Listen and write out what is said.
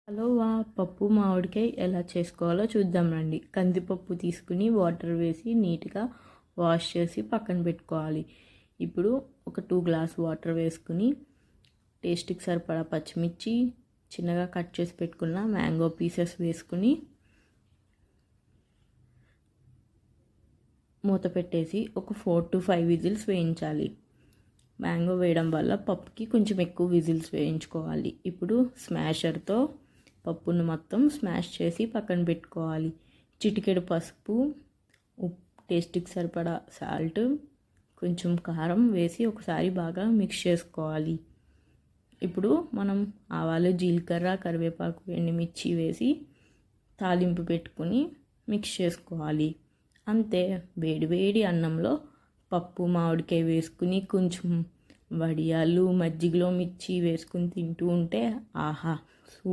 హలోవా పప్పు మామిడికాయ ఎలా చేసుకోవాలో చూద్దాం రండి. కందిపప్పు తీసుకుని వాటర్ వేసి నీట్గా వాష్ చేసి పక్కన పెట్టుకోవాలి. ఇప్పుడు ఒక 2 గ్లాస్ వాటర్ వేసుకుని టేస్ట్కి సరిపడా పచ్చిమిర్చి చిన్నగా కట్ చేసి పెట్టుకున్న మ్యాంగో పీసెస్ వేసుకుని మూత పెట్టేసి ఒక 4 to 5 విజిల్స్ వేయించాలి. మ్యాంగో వేయడం వల్ల పప్పుకి కొంచెం ఎక్కువ విజిల్స్ వేయించుకోవాలి. ఇప్పుడు స్మాషర్తో పప్పును మొత్తం స్మాష్ చేసి పక్కన పెట్టుకోవాలి. చిటికెడు పసుపు, ఉప్పు, టేస్ట్కి సరిపడా సాల్ట్, కొంచెం కారం వేసి ఒకసారి బాగా మిక్స్ చేసుకోవాలి. ఇప్పుడు మనం ఆవాలు, జీలకర్ర, కరివేపాకు, ఎండుమిర్చి వేసి తాలింపు పెట్టుకుని మిక్స్ చేసుకోవాలి. అంతే, వేడి వేడి అన్నంలో పప్పు మామిడికాయ వేసుకుని కొంచెం వడియాలు మజ్జిగలో మిర్చి వేసుకుని తింటూ ఉంటే ఆహా సూపర్.